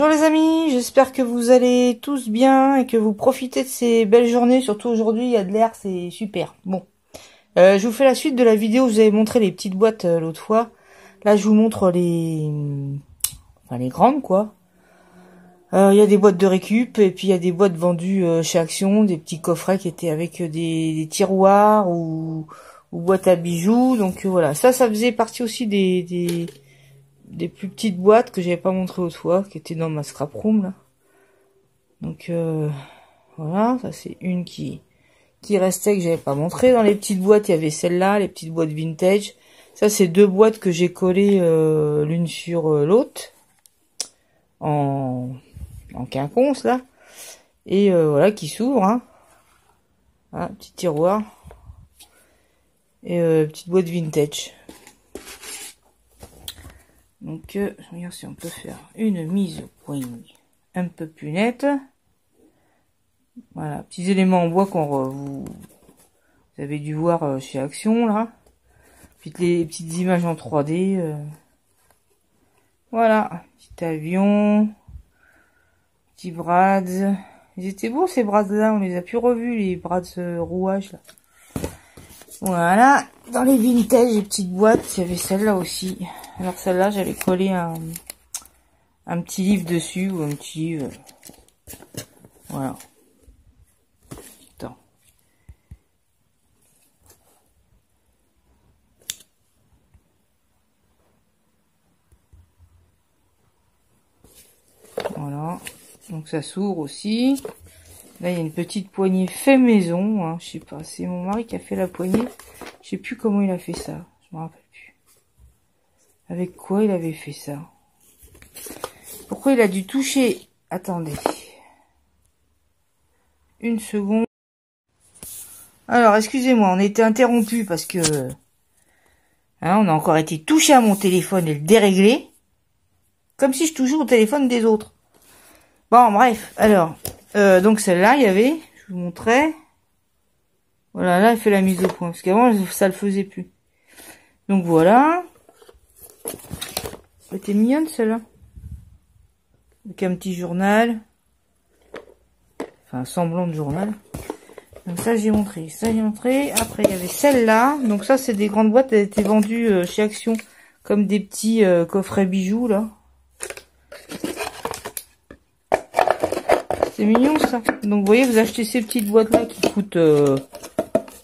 Bonjour les amis, j'espère que vous allez tous bien et que vous profitez de ces belles journées, surtout aujourd'hui il y a de l'air, c'est super. Bon, je vous fais la suite de la vidéo où je vous avais montré les petites boîtes l'autre fois. Là je vous montre les grandes quoi. Il y a des boîtes de récup et puis il y a des boîtes vendues chez Action, des petits coffrets qui étaient avec des tiroirs ou boîtes à bijoux. Donc voilà, ça faisait partie aussi des plus petites boîtes que j'avais pas montré l'autre fois, qui étaient dans ma scrap room là. Donc voilà, ça c'est une qui restait que j'avais pas montré. Dans les petites boîtes, il y avait celle-là, les petites boîtes vintage. Ça c'est deux boîtes que j'ai collées l'une sur l'autre en quinconce là. Et voilà, qui s'ouvre hein. Ah, petit tiroir. Et petite boîte vintage. Donc, je regarde si on peut faire une mise au point un peu plus nette. Voilà, petits éléments en bois qu'on vous avez dû voir chez Action, là. Puis les petites images en 3D. Voilà, petit avion, petit brads. Ils étaient beaux ces brads-là, on les a plus revus, les brads rouages, là. Voilà, dans les vintage, les petites boîtes, il y avait celle-là aussi. Alors celle-là, j'avais collé un petit livre dessus, ou un petit... voilà. Attends. Voilà. Donc ça s'ouvre aussi. Là, il y a une petite poignée fait maison. Hein. Je sais pas, c'est mon mari qui a fait la poignée. Je sais plus comment il a fait ça. Je me rappelle plus. Avec quoi il avait fait ça? Pourquoi il a dû toucher? Attendez. Une seconde. Alors, excusez-moi, on était interrompu parce que... hein, on a encore été touché à mon téléphone et le dérégler. Comme si je touchais au téléphone des autres. Bon, bref. Alors, donc celle-là, il y avait... je vous montrais... voilà, là, elle fait la mise au point. Parce qu'avant, ça le faisait plus. Donc voilà. Elle était mignonne, celle-là. Avec un petit journal. Enfin, un semblant de journal. Donc ça, j'ai montré. Ça, j'ai montré. Après, il y avait celle-là. Donc ça, c'est des grandes boîtes. Elles étaient vendues chez Action. Comme des petits coffrets bijoux, là. C'est mignon, ça. Donc, vous voyez, vous achetez ces petites boîtes-là qui coûtent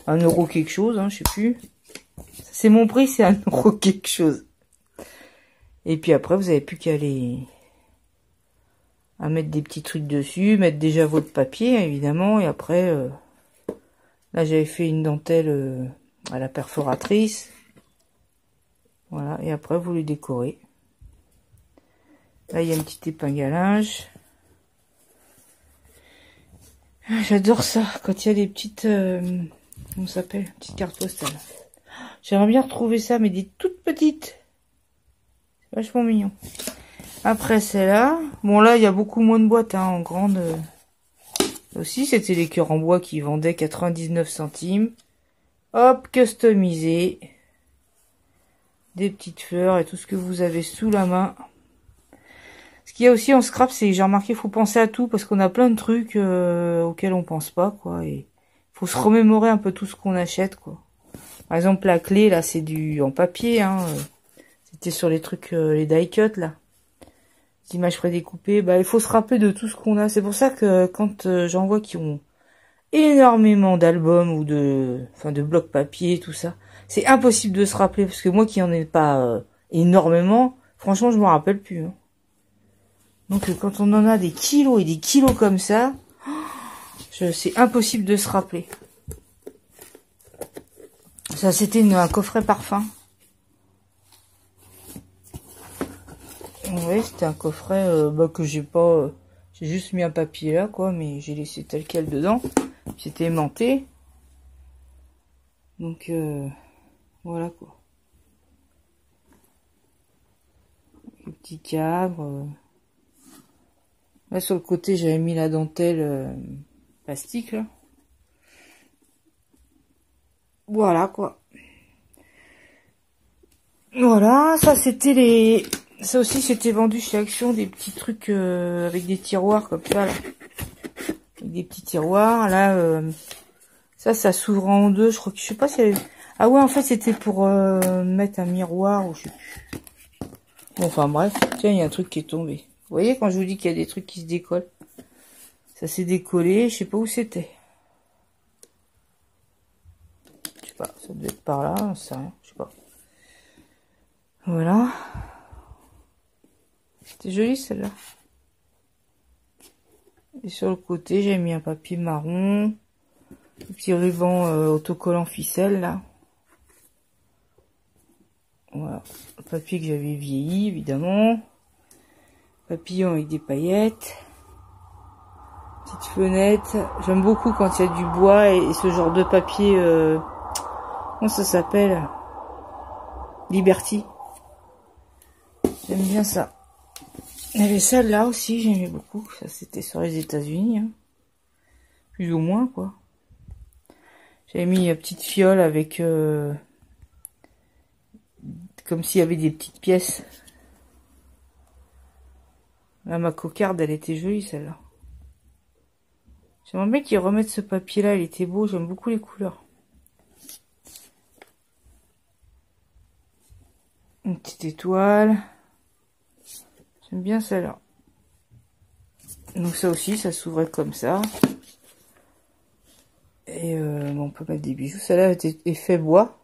1 euro quelque chose, hein, je sais plus. C'est mon prix, c'est 1 euro quelque chose. Et puis après, vous avez plus qu'à à mettre des petits trucs dessus, mettre déjà votre papier, évidemment, et après, là, j'avais fait une dentelle à la perforatrice. Voilà, et après, vous les décorez. Là, il y a une petite épingle à linge. J'adore ça, quand il y a des petites... comment ça s'appelle? Petites cartes postales. J'aimerais bien retrouver ça, mais des toutes petites. C'est vachement mignon. Après, celle-là. Bon, là, il y a beaucoup moins de boîtes, hein, en grande. Aussi, c'était les cœurs en bois qui vendaient 99 centimes. Hop, customisé. Des petites fleurs et tout ce que vous avez sous la main. Ce qu'il y a aussi en scrap, c'est que j'ai remarqué, il faut penser à tout, parce qu'on a plein de trucs auxquels on pense pas, quoi. Et faut se remémorer un peu tout ce qu'on achète, quoi. Par exemple, la clé, là, c'est du en papier, hein. C'était sur les trucs, les die cut, là. Les images prédécoupées. Bah, il faut se rappeler de tout ce qu'on a. C'est pour ça que quand j'en vois qui ont énormément d'albums ou de blocs papier, tout ça, c'est impossible de se rappeler, parce que moi qui en ai pas énormément, franchement, je m'en rappelle plus, hein. Donc, quand on en a des kilos et des kilos comme ça, c'est impossible de se rappeler. Ça, c'était un coffret parfum. Oui, c'était un coffret que j'ai pas... j'ai juste mis un papier là, quoi, mais j'ai laissé tel quel dedans. C'était aimanté. Donc, voilà, quoi. Le petit cadre. Là, sur le côté, j'avais mis la dentelle plastique, là. Voilà, quoi. Voilà, ça, c'était Ça aussi, c'était vendu chez Action, des petits trucs avec des tiroirs comme ça, là. Avec des petits tiroirs, là, ça s'ouvre en deux, je crois que, je sais pas si ah ouais, en fait, c'était pour mettre un miroir, ou je sais plus. Bon, enfin, bref. Tiens, il y a un truc qui est tombé. Vous voyez, quand je vous dis qu'il y a des trucs qui se décollent. Ça s'est décollé, je sais pas où c'était. Je sais pas, ça devait être par là, j'en sais rien, je sais pas. Voilà. C'était joli, celle-là. Et sur le côté, j'ai mis un papier marron. Un petit ruban autocollant ficelle, là. Voilà. Le papier que j'avais vieilli, évidemment. Papillon avec des paillettes. Petite fenêtre. J'aime beaucoup quand il y a du bois et ce genre de papier. Comment ça s'appelle? Liberty. J'aime bien ça. Il y avait celle-là aussi, j'aimais beaucoup. Ça, c'était sur les États-Unis. Hein. Plus ou moins, quoi. J'avais mis une petite fiole avec... comme s'il y avait des petites pièces. Là, ma cocarde, elle était jolie, celle-là. J'aimerais bien qu'ils remettent ce papier-là, il était beau, j'aime beaucoup les couleurs. Une petite étoile. J'aime bien celle-là. Donc ça aussi, ça s'ouvrait comme ça. Et bon, on peut mettre des bijoux. Celle-là était effet bois.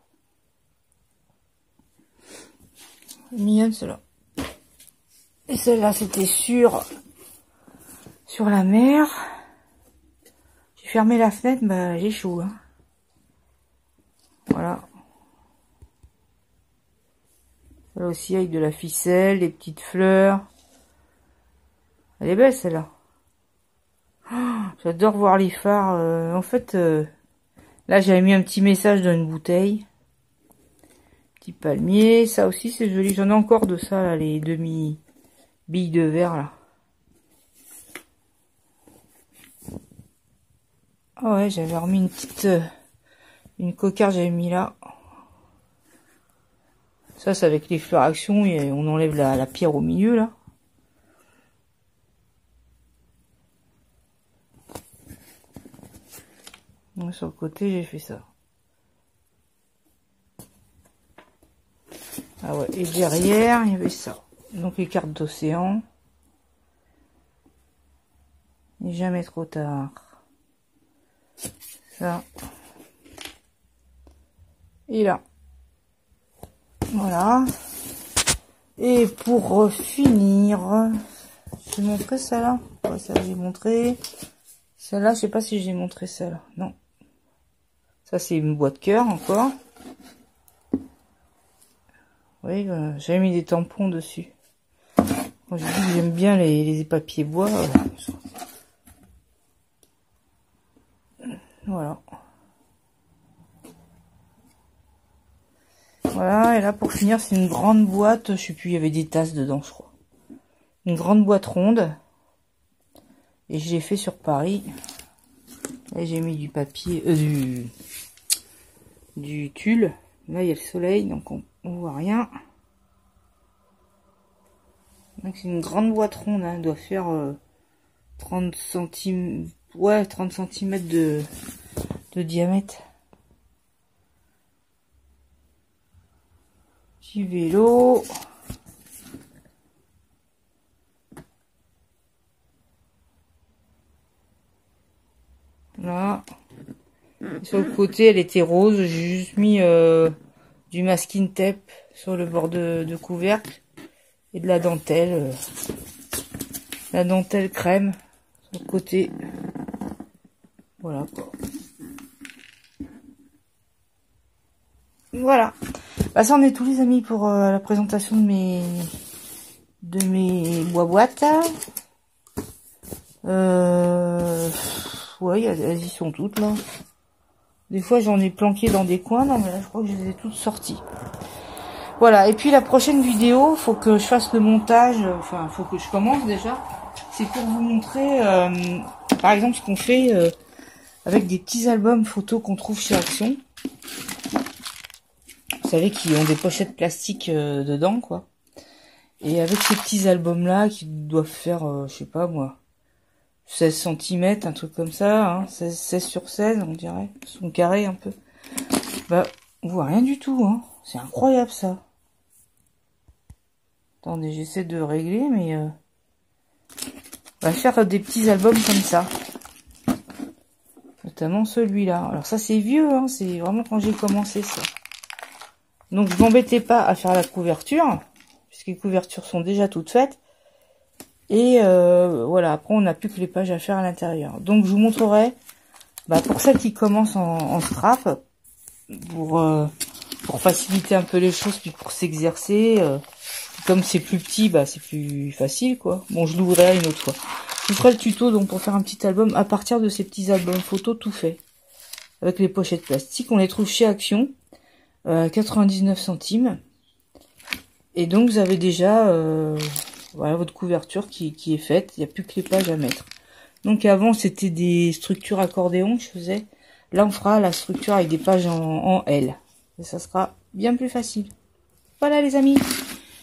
Mignonne celle-là. Et celle-là, c'était sur la mer. J'ai fermé la fenêtre, bah j'ai chaud. Hein. Voilà. Là aussi avec de la ficelle, des petites fleurs. Elle est belle celle-là. Oh, j'adore voir les phares. En fait, là j'avais mis un petit message dans une bouteille. Petit palmier, ça aussi c'est joli. J'en ai encore de ça, là, les demi billes de verre là. Ah ouais, j'avais remis une petite une cocarde, j'avais mis là. Ça c'est avec les fleurs Action et on enlève la pierre au milieu là. Donc, sur le côté j'ai fait ça. Ah ouais, et derrière il y avait ça. Donc les cartes d'océan. Il n'est jamais trop tard. Ça. Et là. Voilà. Et pour finir, j'ai montré ça là. Ouais, ça j'ai montré. Celle-là, je sais pas si j'ai montré celle-là. Non. Ça c'est une boîte cœur encore. Oui, j'avais mis des tampons dessus. Quand je dis que j'aime bien les papiers bois. Voilà. Voilà, et là pour finir, c'est une grande boîte, je sais plus, il y avait des tasses dedans, je crois. Une grande boîte ronde. Et je l'ai fait sur Paris. Et j'ai mis du papier, du tulle. Là, il y a le soleil, donc on voit rien. Donc c'est une grande boîte ronde, hein, elle doit faire 30 cm, ouais, 30 cm de diamètre. Petit vélo. Là. Et sur le côté, elle était rose. J'ai juste mis du masking tape sur le bord de couvercle. Et de la dentelle. La dentelle crème sur le côté. Voilà quoi. Voilà. Bah ça en est tout les amis pour la présentation de mes boîtes. Ouais, elles y sont toutes là. Des fois j'en ai planqué dans des coins, non mais là je crois que je les ai toutes sorties. Voilà, et puis la prochaine vidéo, faut que je fasse le montage, enfin faut que je commence déjà. C'est pour vous montrer par exemple ce qu'on fait avec des petits albums photos qu'on trouve chez Action. Vous savez, qui ont des pochettes plastiques dedans, quoi. Et avec ces petits albums là qui doivent faire, je sais pas moi, 16 cm, un truc comme ça, hein, 16 sur 16 on dirait, ils sont carrés un peu. Bah, on voit rien du tout, hein. C'est incroyable ça. Attendez, j'essaie de régler, mais on va faire des petits albums comme ça. Notamment celui-là. Alors ça c'est vieux, hein, c'est vraiment quand j'ai commencé ça. Donc je m'embêtais pas à faire la couverture, puisque les couvertures sont déjà toutes faites. Et voilà, après on n'a plus que les pages à faire à l'intérieur. Donc je vous montrerai, pour celles qui commencent en scrap, pour faciliter un peu les choses, puis pour s'exercer. Comme c'est plus petit, c'est plus facile, quoi. Bon, je l'ouvrirai une autre fois. Je vous ferai le tuto, donc, pour faire un petit album à partir de ces petits albums photos tout fait. Avec les pochettes plastiques. On les trouve chez Action. 99 centimes. Et donc, vous avez déjà, voilà, votre couverture qui est faite. Il n'y a plus que les pages à mettre. Donc, avant, c'était des structures accordéon que je faisais. Là, on fera la structure avec des pages en L. Et ça sera bien plus facile. Voilà, les amis.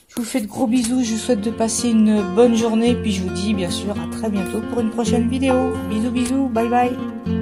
Je vous fais de gros bisous, je vous souhaite de passer une bonne journée, puis je vous dis bien sûr à très bientôt pour une prochaine vidéo. Bisous bisous, bye bye.